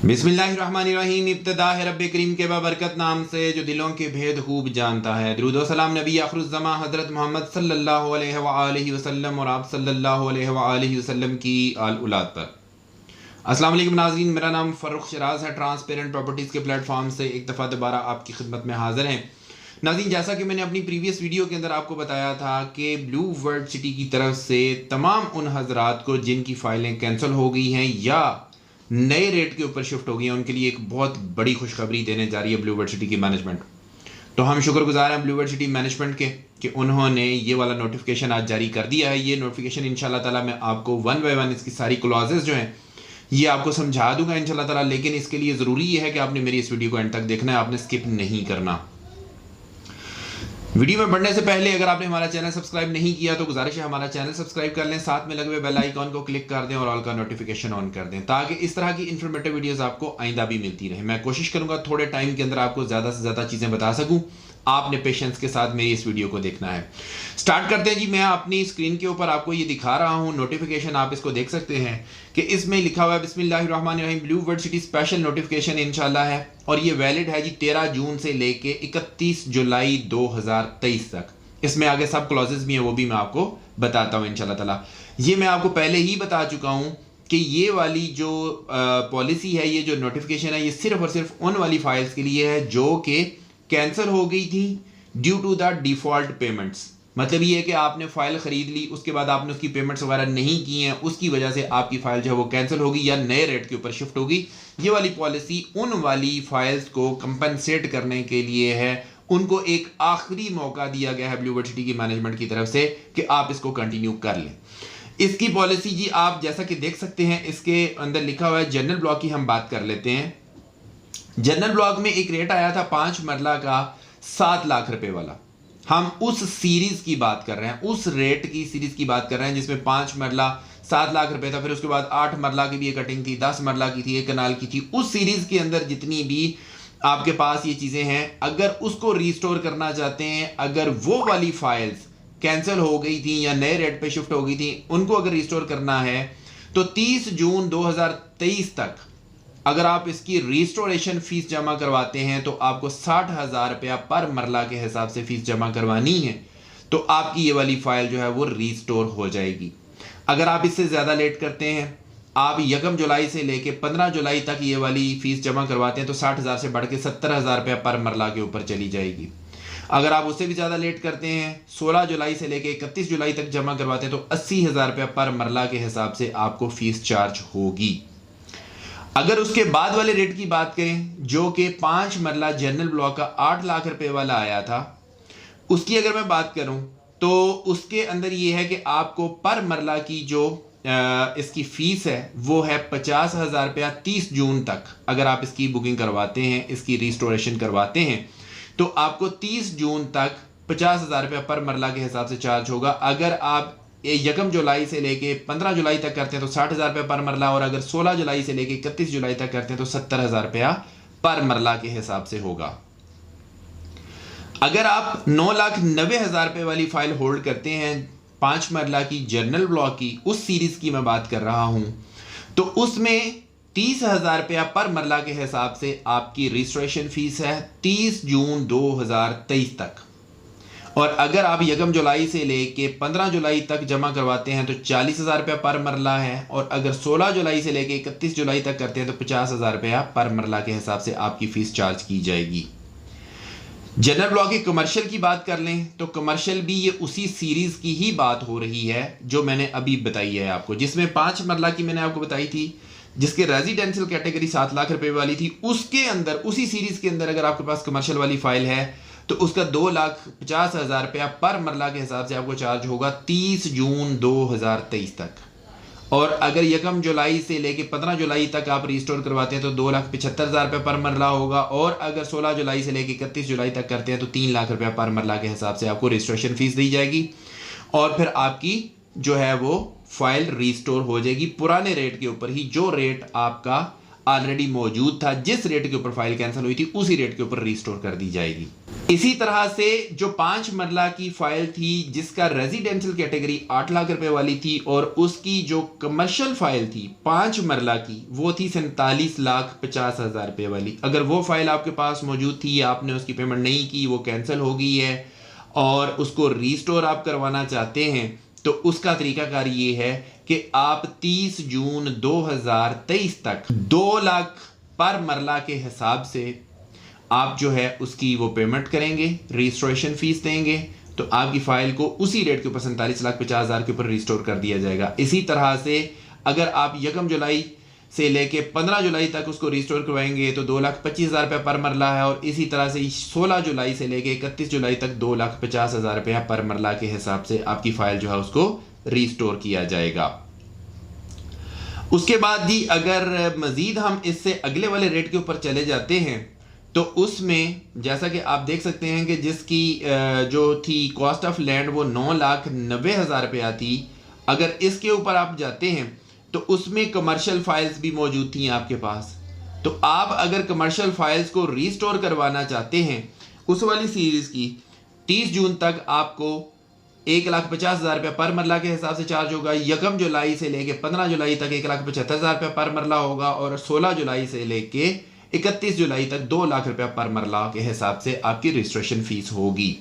बिस्मिल्लाहिर्रहमानिर्रहीम। इब्तिदा है रब्बे करीम के बाबरकत नाम से जो दिलों के भेद खूब जानता है। दुरूद व सलाम नबी आखिरुज़्ज़मा हज़रत मोहम्मद सल्लल्लाहु अलैहि वसल्लम और आप सल्लल्लाहु अलैहि वसल्लम की आल औलाद पर। अस्सलाम वालेकुम नाज़रीन, मेरा नाम फ़र्रुख शराज है। ट्रांसपेरेंट प्रॉपर्टीज़ के प्लेटफॉर्म से एक दफ़ा दोबारा आपकी खिदमत में हाज़िर हैं। नाज़रीन, जैसा कि मैंने अपनी प्रीवियस वीडियो के अंदर आपको बताया था कि ब्लू वर्ल्ड सिटी की तरफ से तमाम उन हज़रात को जिनकी फ़ाइलें कैंसिल हो गई हैं या नए रेट के ऊपर शिफ्ट हो गई हैं, उनके लिए एक बहुत बड़ी खुशखबरी देने जा रही है ब्लू वर्ल्ड सिटी की मैनेजमेंट। तो हम शुक्रगुजार हैं ब्लू वर्ल्ड सिटी मैनेजमेंट के कि उन्होंने ये वाला नोटिफिकेशन आज जारी कर दिया है। ये नोटिफिकेशन इंशाल्लाह ताला मैं आपको वन बाय वन इसकी सारी क्लॉजेस जो हैं ये आपको समझा दूंगा इंशाल्लाह ताला, लेकिन इसके लिए ज़रूरी ये है कि आपने मेरी इस वीडियो को एंड तक देखना है, आपने स्किप नहीं करना। वीडियो में बढ़ने से पहले अगर आपने हमारा चैनल सब्सक्राइब नहीं किया तो गुजारिश है हमारा चैनल सब्सक्राइब कर लें, साथ में लगे हुए बेल आइकॉन को क्लिक कर दें और ऑल का नोटिफिकेशन ऑन कर दें ताकि इस तरह की इन्फॉर्मेटिव वीडियोस आपको आइंदा भी मिलती रहे। मैं कोशिश करूंगा थोड़े टाइम के अंदर आपको ज़्यादा से ज़्यादा चीज़ें बता सकूं। आपने पेशेंस के साथ मेरी इस वीडियो को देखना है। स्टार्ट करते हैं जी। मैं अपनी स्क्रीन के ऊपर आपको ये दिखा रहा हूँ नोटिफिकेशन, आप इसको देख सकते हैं कि इसमें लिखा हुआ है बिस्मिल्लाहिर्रहमानिर्रहीम blue world city special notification इंशाल्लाह है और ये वैलिड है जी 13 जून से लेके 31 जुलाई 2023 तक। इसमें आगे सब क्लॉजेस भी हैं, वो भी मैं आपको बताता हूँ इंशाल्लाह ताला। ये मैं आपको पहले ही बता चुका हूँ कि ये वाली जो पॉलिसी है, ये जो नोटिफिकेशन है, ये सिर्फ और सिर्फ उन वाली फाइल्स के लिए है जो कि कैंसिल हो गई थी due to the default payments. मतलब ये है कि आपने फाइल खरीद ली, उसके बाद आपने उसकी पेमेंट्स वगैरह नहीं की हैं, उसकी वजह से आपकी फाइल जो है वो कैंसिल होगी या नए रेट के ऊपर शिफ्ट होगी। ये वाली पॉलिसी उन वाली फाइल्स को कंपनसेट करने के लिए है, उनको एक आखिरी मौका दिया गया है ब्लू वर्ल्ड सिटी की मैनेजमेंट की तरफ से कि आप इसको कंटिन्यू कर लें। इसकी पॉलिसी जी आप जैसा कि देख सकते हैं, इसके अंदर लिखा हुआ है। जनरल ब्लॉक की हम बात कर लेते हैं। जनरल ब्लॉक में एक रेट आया था 5 मरला का 7 लाख रुपए वाला। हम उस सीरीज की बात कर रहे हैं, उस रेट की सीरीज की बात कर रहे हैं जिसमें 5 मरला 7 लाख रुपए था। फिर उसके बाद 8 मरला की भी एक कटिंग थी, 10 मरला की थी, 1 कनाल की थी। उस सीरीज के अंदर जितनी भी आपके पास ये चीजें हैं, अगर उसको रिस्टोर करना चाहते हैं, अगर वो वाली फाइल्स कैंसिल हो गई थी या नए रेट पे शिफ्ट हो गई थी, उनको अगर रिस्टोर करना है तो 30 जून 2023 तक अगर आप इसकी रिस्टोरेशन फीस जमा करवाते हैं तो आपको 60,000 रुपया पर मरला के हिसाब से फीस जमा करवानी है, तो आपकी ये वाली फाइल जो है वो रिस्टोर हो जाएगी। अगर आप इससे ज़्यादा लेट करते हैं, आप 1 जुलाई से लेके 15 जुलाई तक ये वाली फीस जमा करवाते हैं तो 60,000 से बढ़ के 70,000 रुपया पर मरला के ऊपर चली जाएगी। अगर आप उससे भी ज़्यादा लेट करते हैं, 16 जुलाई से लेके 31 जुलाई तक जमा करवाते हैं तो 80,000 रुपया पर मरला के हिसाब से आपको फीस चार्ज होगी। अगर उसके बाद वाले रेट की बात करें जो कि 5 मरला जनरल ब्लॉक का 8 लाख रुपए वाला आया था, उसकी अगर मैं बात करूं तो उसके अंदर ये है कि आपको पर मरला की जो इसकी फीस है वो है 50,000 रुपया 30 जून तक। अगर आप इसकी बुकिंग करवाते हैं, इसकी रिस्टोरेशन करवाते हैं तो आपको 30 जून तक 50,000 रुपया पर मरला के हिसाब से चार्ज होगा। अगर आप 1 जुलाई से लेके 15 जुलाई तक करते हैं तो 60,000 रुपया पर मरला, और अगर 16 जुलाई से लेके 31 जुलाई तक करते हैं तो 70,000 रुपया पर मरला के हिसाब से होगा। अगर आप 9,90,000 रुपये वाली फाइल होल्ड करते हैं 5 मरला की जनरल ब्लॉक की, उस सीरीज की मैं बात कर रहा हूं, तो उसमें 30,000 रुपया पर मरला के हिसाब से आपकी रजिस्ट्रेशन फीस है 30 जून 2023 तक। और अगर आप 1 जुलाई से लेके 15 जुलाई तक जमा करवाते हैं तो 40,000 रुपया पर मरला है, और अगर 16 जुलाई से लेके 31 जुलाई तक करते हैं तो 50,000 रुपया पर मरला के हिसाब से आपकी फीस चार्ज की जाएगी। जनरल ब्लॉक के कमर्शियल की बात कर लें तो कमर्शियल भी ये उसी सीरीज की ही बात हो रही है जो मैंने अभी बताई है आपको, जिसमें 5 मरला की मैंने आपको बताई थी, जिसके रेजिडेंशियल कैटेगरी 7 लाख रुपए वाली थी। उसके अंदर उसी सीरीज के अंदर अगर आपके पास कमर्शियल वाली फाइल है तो उसका 2,50,000 रुपया पर मरला के हिसाब से आपको चार्ज होगा 30 जून 2023 तक। और अगर 1 जुलाई से लेके 15 जुलाई तक आप रिस्टोर करवाते हैं तो 2,75,000 रुपया पर मरला होगा, और अगर 16 जुलाई से लेके 31 जुलाई तक करते हैं तो 3 लाख रुपया पर मरला के हिसाब से आपको रजिस्ट्रेशन फीस दी जाएगी, और फिर आपकी जो है वो फाइल रिस्टोर हो जाएगी पुराने रेट के ऊपर ही, जो रेट आपका ऑलरेडी मौजूद था, जिस रेट के ऊपर फाइल कैंसिल हुई थी उसी रेट के ऊपर रिस्टोर कर दी जाएगी। इसी तरह से जो 5 मरला की फाइल थी जिसका रेजिडेंशियल कैटेगरी 8 लाख रुपए वाली थी और उसकी जो कमर्शियल फाइल थी 5 मरला की वो थी 47,50,000 रुपए वाली। अगर वो फाइल आपके पास मौजूद थी, आपने उसकी पेमेंट नहीं की, वो कैंसिल हो गई है और उसको रिस्टोर आप करवाना चाहते हैं, तो उसका तरीकाकार ये है कि आप 30 जून 2023 तक 2 लाख पर मरला के हिसाब से आप जो है उसकी वो पेमेंट करेंगे, रजिस्ट्रेशन फीस देंगे, तो आपकी फाइल को उसी रेट के ऊपर 47,50,000 के ऊपर रिस्टोर कर दिया जाएगा। इसी तरह से अगर आप 1 जुलाई से लेके 15 जुलाई तक उसको रिस्टोर करवाएंगे तो 2,25,000 रुपये पर मरला है, और इसी तरह से 16 जुलाई से लेके 31 जुलाई तक 2,50,000 रुपये पर मरला के हिसाब से आपकी फाइल जो है उसको रिस्टोर किया जाएगा। उसके बाद जी अगर मजीद हम इससे अगले वाले रेट के ऊपर चले जाते हैं तो उसमें जैसा कि आप देख सकते हैं कि जिसकी जो थी कॉस्ट ऑफ लैंड वो 9,90,000 रुपया थी। अगर इसके ऊपर आप जाते हैं तो उसमें कमर्शियल फाइल्स भी मौजूद थी आपके पास। तो आप अगर कमर्शियल फाइल्स को रिस्टोर करवाना चाहते हैं उस वाली सीरीज की 30 जून तक आपको 1,50,000 रुपये पर मरला के हिसाब से चार्ज होगा। 1 जुलाई से लेके 15 जुलाई तक 1,75,000 रुपये पर मरला होगा, और 16 जुलाई से लेके 31 जुलाई तक 2 लाख रुपया पर मरला के हिसाब से आपकी रजिस्ट्रेशन फीस होगी।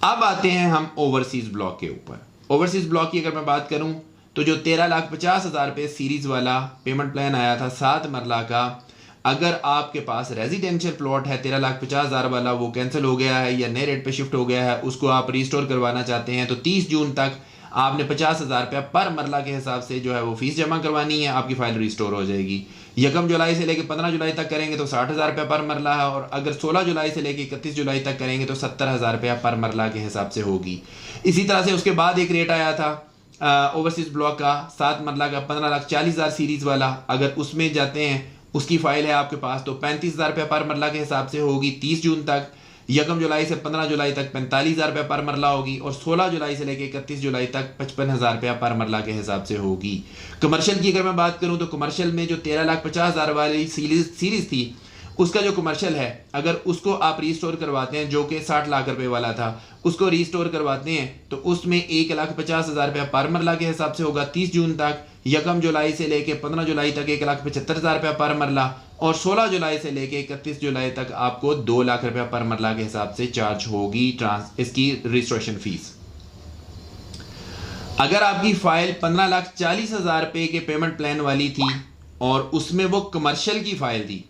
अब आते हैं हम ओवरसीज ब्लॉक के ऊपर। ओवरसीज ब्लॉक की अगर मैं बात करूं तो जो 13,50,000 रुपये सीरीज वाला पेमेंट प्लान आया था 7 मरला का, अगर आपके पास रेजिडेंशियल प्लॉट है 13,50,000 वाला, वो कैंसिल हो गया है या नए रेट पे शिफ्ट हो गया है, उसको आप रिस्टोर करवाना चाहते हैं तो 30 जून तक आपने 50,000 रुपया पर मरला के हिसाब से जो है वो फीस जमा करवानी है, आपकी फाइल रिस्टोर हो जाएगी। 1 जुलाई से लेकर 15 जुलाई तक करेंगे तो 60,000 रुपया पर मरला है, और अगर 16 जुलाई से लेकर 31 जुलाई तक करेंगे तो 70,000 रुपया पर मरला के हिसाब से होगी। इसी तरह से उसके बाद एक रेट आया था ओवरसीज ब्लॉक का 7 मरला का 15,40,000 सीरीज वाला। अगर उसमें जाते हैं उसकी फाइल है आपके पास तो 35,000 रुपये पर मरला के हिसाब से होगी 30 जून तक। 1 जुलाई से 15 जुलाई तक 45,000 रुपये पर मरला होगी, और 16 जुलाई से लेकर 31 जुलाई तक 55,000 रुपया पर मरला के हिसाब से होगी। कमर्शियल की अगर मैं बात करूं तो कमर्शियल में जो 13,50,000 वाली सीरीज थी उसका जो कमर्शियल है अगर उसको आप रिस्टोर करवाते हैं जो कि 60 लाख रुपए वाला था, उसको रिस्टोर करवाते हैं तो उसमें 1,50,000 रुपया पर मरला के हिसाब से होगा 30 जून तक। 1 जुलाई से लेके 15 जुलाई तक 1,75,000 रुपया पर मरला, और 16 जुलाई से लेके 31 जुलाई तक आपको 2 लाख रुपया पर मरला के हिसाब से चार्ज होगी इसकी रजिस्ट्रेशन फीस। अगर आपकी फाइल 15,40,000 रुपये के पेमेंट प्लान वाली थी और उसमें वो कमर्शियल की फाइल थी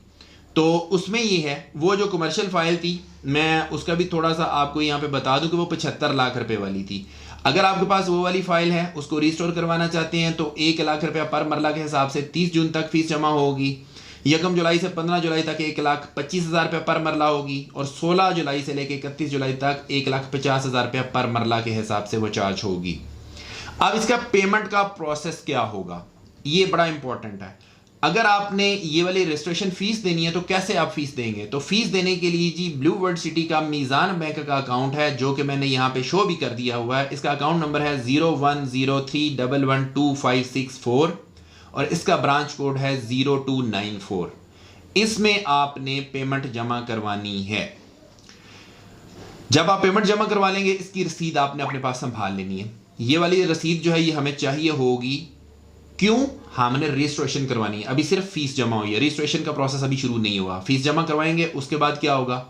तो उसमें ये है वो जो कमर्शियल फाइल थी मैं उसका भी थोड़ा सा आपको यहाँ पे बता दूं कि वो 75 लाख रुपए वाली थी। अगर आपके पास वो वाली फाइल है उसको रिस्टोर करवाना चाहते हैं तो 1 लाख रुपया पर मरला के हिसाब से 30 जून तक फीस जमा होगी। 1 जुलाई से 15 जुलाई तक 1,25,000 रुपया पर मरला होगी, और 16 जुलाई से लेकर 31 जुलाई तक 1,50,000 रुपया पर मरला के हिसाब से वो चार्ज होगी। अब इसका पेमेंट का प्रोसेस क्या होगा ये बड़ा इंपॉर्टेंट है। अगर आपने ये वाली रजिस्ट्रेशन फीस देनी है तो कैसे आप फीस देंगे, तो फीस देने के लिए जी ब्लू वर्ल्ड सिटी का मीज़ान बैंक का अकाउंट है जो कि मैंने यहाँ पे शो भी कर दिया हुआ है। इसका अकाउंट नंबर है 0103112564 और इसका ब्रांच कोड है 0294। इसमें आपने पेमेंट जमा करवानी है। जब आप पेमेंट जमा करवा लेंगे इसकी रसीद आपने अपने पास संभाल लेनी है। ये वाली रसीद जो है ये हमें चाहिए होगी, क्यों? हमने रजिस्ट्रेशन करवानी है, अभी सिर्फ फीस जमा हुई है, रजिस्ट्रेशन का प्रोसेस अभी शुरू नहीं हुआ। फीस जमा करवाएंगे उसके बाद क्या होगा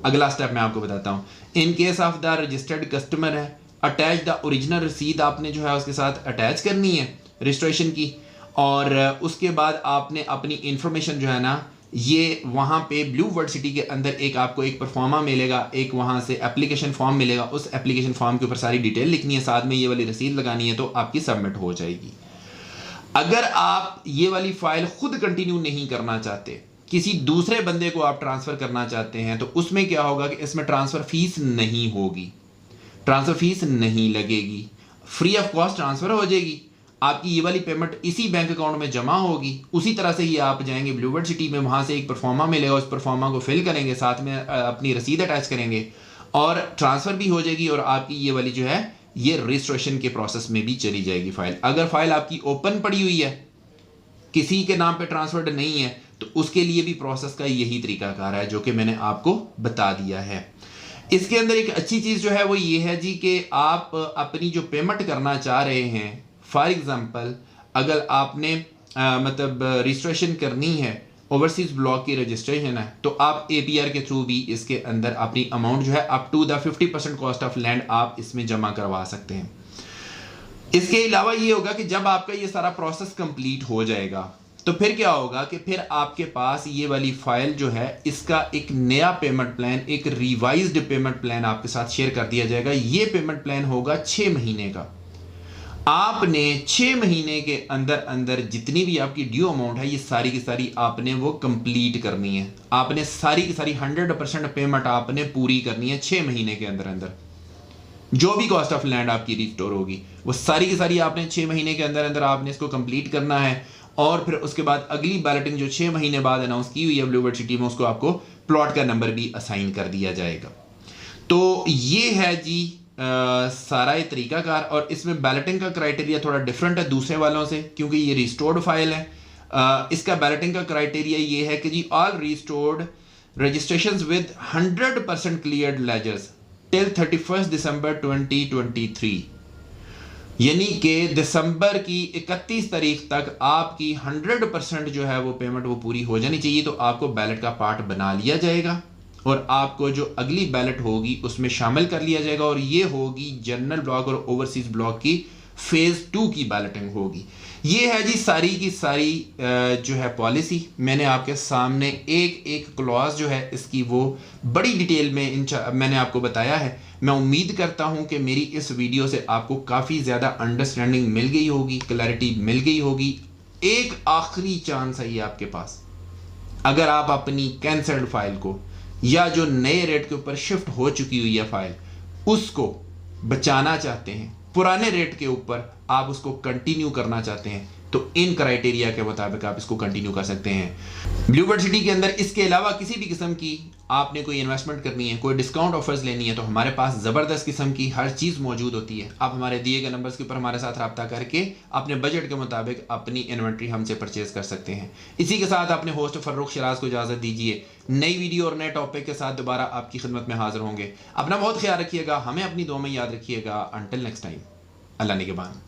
अगला स्टेप मैं आपको बताता हूं। In case of the registered customer है अटैच द ओरिजिनल रसीद आपने जो है उसके साथ अटैच करनी है रजिस्ट्रेशन की, और उसके बाद आपने अपनी इंफॉर्मेशन जो है ना ये वहाँ पे ब्लू वर्ल्ड सिटी के अंदर एक आपको एक परफॉर्मा मिलेगा, एक वहाँ से एप्लीकेशन फॉर्म मिलेगा, उस एप्लीकेशन फॉर्म के ऊपर सारी डिटेल लिखनी है, साथ में ये वाली रसीद लगानी है तो आपकी सबमिट हो जाएगी। अगर आप ये वाली फाइल खुद कंटिन्यू नहीं करना चाहते, किसी दूसरे बंदे को आप ट्रांसफर करना चाहते हैं तो उसमें क्या होगा कि इसमें ट्रांसफर फीस नहीं होगी, ट्रांसफर फीस नहीं लगेगी, फ्री ऑफ कॉस्ट ट्रांसफर हो जाएगी। आपकी ये वाली पेमेंट इसी बैंक अकाउंट में जमा होगी। उसी तरह से ही आप जाएंगे ब्लू वर्ल्ड सिटी में, वहां से एक परफॉर्मा मिलेगा, उस परफॉर्मा को फिल करेंगे, साथ में अपनी रसीद अटैच करेंगे और ट्रांसफर भी हो जाएगी, और आपकी ये वाली जो है ये रजिस्ट्रेशन के प्रोसेस में भी चली जाएगी फाइल। अगर फाइल आपकी ओपन पड़ी हुई है, किसी के नाम पे ट्रांसफर्ड नहीं है, तो उसके लिए भी प्रोसेस का यही तरीकाकार है जो कि मैंने आपको बता दिया है। इसके अंदर एक अच्छी चीज़ जो है वो ये है जी कि आप अपनी जो पेमेंट करना चाह रहे हैं, फॉर एग्ज़ाम्पल अगर आपने मतलब रजिस्ट्रेशन करनी है, ओवरसीज ब्लॉक की रजिस्ट्रेशन है, तो आप APR के थ्रू भी इसके अंदर अपनी अमाउंट जो है up to the 50% cost of land आप इसमें जमा करवा सकते हैं। इसके अलावा ये होगा कि जब आपका ये सारा प्रोसेस कंप्लीट हो जाएगा तो फिर क्या होगा कि फिर आपके पास ये वाली फाइल जो है इसका एक नया पेमेंट प्लान, एक रिवाइज्ड पेमेंट प्लान आपके साथ शेयर कर दिया जाएगा। ये पेमेंट प्लान होगा 6 महीने का। आपने 6 महीने के अंदर अंदर जितनी भी आपकी ड्यू अमाउंट है ये सारी की सारी आपने वो कंप्लीट करनी है। आपने सारी की सारी 100% पेमेंट आपने पूरी करनी है 6 महीने के अंदर अंदर। जो भी कॉस्ट ऑफ लैंड आपकी रिस्टोर होगी वो सारी की सारी आपने 6 महीने के अंदर अंदर आपने इसको कंप्लीट करना है। और फिर उसके बाद अगली बैलेटिंग जो 6 महीने बाद अनाउंस की हुई है ब्लूबर्ड सिटी में, उसको आपको प्लॉट का नंबर भी असाइन कर दिया जाएगा। तो ये है जी सारा ये तरीकाकार। और इसमें बैलेटिंग का क्राइटेरिया थोड़ा डिफरेंट है दूसरे वालों से, क्योंकि ये रिस्टोर्ड फाइल है। इसका बैलेटिंग का क्राइटेरिया ये है कि जी all restored registrations with 100% cleared ledgers till 31 December 2023, यानी कि दिसंबर की 31 तारीख तक आपकी 100% जो है वो पेमेंट वो पूरी हो जानी चाहिए। तो आपको बैलेट का पार्ट बना लिया जाएगा और आपको जो अगली बैलेट होगी उसमें शामिल कर लिया जाएगा। और ये होगी जनरल ब्लॉक और ओवरसीज ब्लॉक की फेज 2 की बैलेटिंग होगी। ये है जी सारी की सारी जो है पॉलिसी। मैंने आपके सामने एक एक क्लॉज जो है इसकी वो बड़ी डिटेल में मैंने आपको बताया है। मैं उम्मीद करता हूं कि मेरी इस वीडियो से आपको काफ़ी ज़्यादा अंडरस्टैंडिंग मिल गई होगी, क्लैरिटी मिल गई होगी। एक आखिरी चांस है ये आपके पास, अगर आप अपनी कैंसल्ड फाइल को या जो नए रेट के ऊपर शिफ्ट हो चुकी हुई है फाइल उसको बचाना चाहते हैं, पुराने रेट के ऊपर आप उसको कंटिन्यू करना चाहते हैं, तो इन क्राइटेरिया के मुताबिक आप इसको कंटिन्यू कर सकते हैं ब्लूबर्ड सिटी के अंदर। इसके अलावा किसी भी किस्म की आपने कोई इन्वेस्टमेंट करनी है, कोई डिस्काउंट ऑफर्स लेनी है, तो हमारे पास ज़बरदस्त किस्म की हर चीज़ मौजूद होती है। आप हमारे दिए गए नंबर्स के ऊपर हमारे साथ रब्ता करके अपने बजट के मुताबिक अपनी इन्वेंट्री हमसे परचेज कर सकते हैं। इसी के साथ अपने होस्ट फर्रुख शिराज को इजाज़त दीजिए। नई वीडियो और नए टॉपिक के साथ दोबारा आपकी खिदमत में हाजिर होंगे। अपना बहुत ख्याल रखिएगा, हमें अपनी दुआ में याद रखिएगा। अंटिल नेक्स्ट टाइम, अल्लाह निगहबान।